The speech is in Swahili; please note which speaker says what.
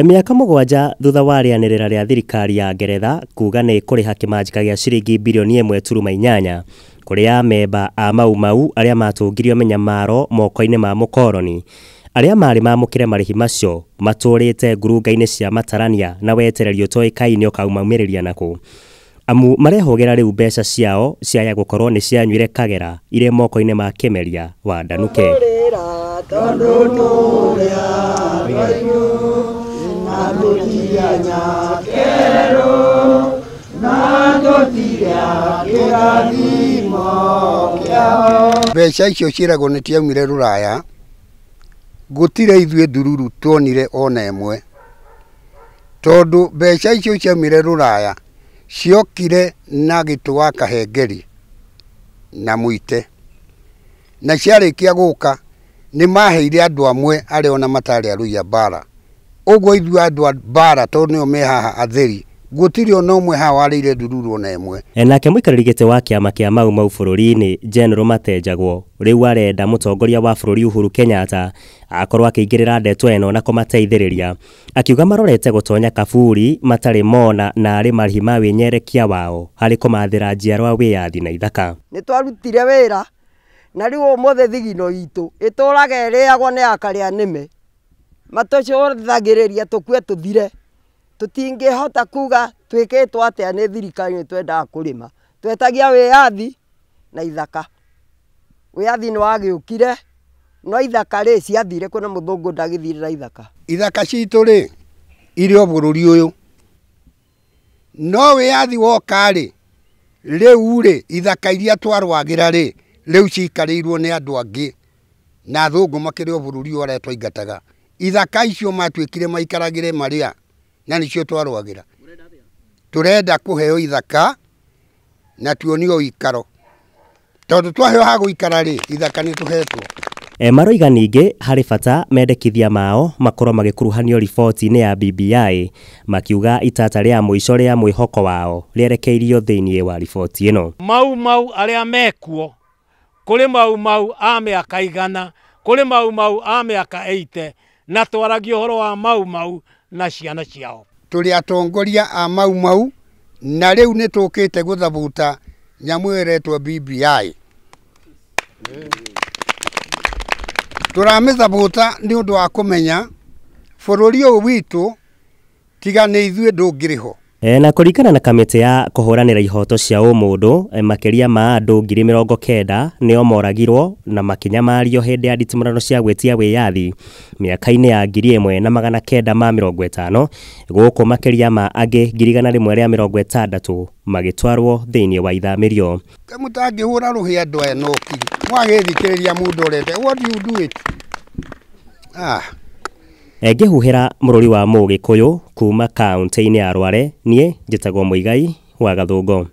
Speaker 1: Miaka mũgwanja thutha wa rĩanĩrĩra rĩa thirikari ya Ngeretha kuga nĩ kũrĩha kĩmanjĩka gĩa ciringi birioni 1.8 kũrĩ amemba a Mau Mau arĩa matũngirio mĩnyamaro moko-inĩ ma mũkoroni. Arĩa marĩ mamũkĩre marĩhi macio matũrĩte ngurunga-inĩ cia matarania na wetererio toĩkaine ũkaumĩrĩria nakũ. Amu marehũgĩra rĩu mbeca ciao ciaya gũkorwo nĩ cianyuire kagera irĩ moko-inĩ ma Kĩmeria wa Ndanuke.
Speaker 2: Mbeca icio ciĩragwo nĩ tiaumire Rũraya, gũtirĩ ithuĩ ndururu tuonire ona ĩmwe, tondũ mbeca icio ciaumire Rũraya ciokire na gĩtũa kahengeri na mũite, na ciarĩkia gũka nĩ maheire andũ amwe arĩa ona matarĩ arũi a mbara. Ũguo ithuĩ andũ a mbara tondũ nĩo me haha atheri, gũtirĩ ona ũmwe haha warĩire ndururu ona ĩmwe.
Speaker 1: Nake mũikarĩri gĩtĩ wa kĩama kĩa Mau Mau bũrũri-inĩ General Matejagwo rĩu arenda mũtongoria wa bũrũri Uhuru Kenyatta akorwo akĩingĩrĩra ndeto ĩno na kũmateithĩrĩria, akiuga marorete gũtonya kaburi matarĩ mona na arĩ marĩhi ma wĩnyerekia wao harĩ kũmathĩra njiarwa wĩyathi na ithaka.
Speaker 3: Nĩ twarutire wĩra na rĩu ũmũthĩ thigino itũ ĩtũraga ĩrĩagwo nĩ akarĩa nĩme, matũcũthagĩrĩria tũkue tũthire. Tũtingĩhota kuga twĩkĩtwo atĩa nĩ thirikari nĩ twendaga kũrĩma, twetagia wĩyathi na ithaka. Wĩyathi nĩ wagĩũkire no ithaka rĩ ciathire kũ na mũthũngũ ndagĩthirĩra ithaka.
Speaker 2: Ithaka citũ rĩ irĩ o bũrũri ũyũ, no wĩyathi woka rĩ rĩu rĩ ithaka iria twarwagĩra rĩ rĩu cikarĩirwo nĩ andũ angĩ na athũngũ makĩrĩ o bũrũri ũyũ arĩa twaingataga. Ithaka icio matuĩkire maikaragĩre marĩa na nĩcio twarwagĩra. Tũrenda kũheo ithaka na tuonio ikaro, tondũ twaheo ha gũikara rĩ ithaka nĩ tũhetwo.
Speaker 1: Maroiga ningĩ harĩ bata mendekithia mao makorwo magĩkuruhanio riboti-inĩ ya BBI, makiuga itata rĩa mũico rĩa mwĩhoko wao rĩerekeirio thĩinĩ wa riboti ĩno.
Speaker 4: Mau Mau arĩa mekuo, kũrĩ Mau Mau a mĩaka 100, kũrĩ Mau Mau a mĩaka 80, na twaragia ũhoro wa Mau Mau na ciana ciao.
Speaker 2: Tũrĩ atongoria a Mau Mau na rĩu nĩ tũkĩte gũthabuta nyamũ ĩretwo BBI. Tũramĩthabuta nĩ ũndũ wa kũmenya bũrũri ũyũ witũ tiga nĩ ithuĩ ndũngĩrĩho.
Speaker 1: Na kũringana na kamĩtĩ ya kũhũranĩra ihoto cia ũmũndũ, makĩria ma andũ 90,000 nĩo moragirwo na makinyamario hĩndĩ ya nditimũrano cia gwĩtia wĩyathi mĩaka-inĩ ya 1950, gũkũ makĩria ma angĩ 160 magĩtwarwo thĩinĩ wa ithamĩrio.
Speaker 2: Mũtangĩhũra rũhĩ andũ aya noki mwagĩthikĩrĩria mũndũ ũrete, what do you do it?
Speaker 1: Ngĩhuhĩra mũrũri wa Mũgĩkũyũ kuma kaunti-inĩ ya Rware, niĩ njĩtagwo Mũigai wa Gathũngo.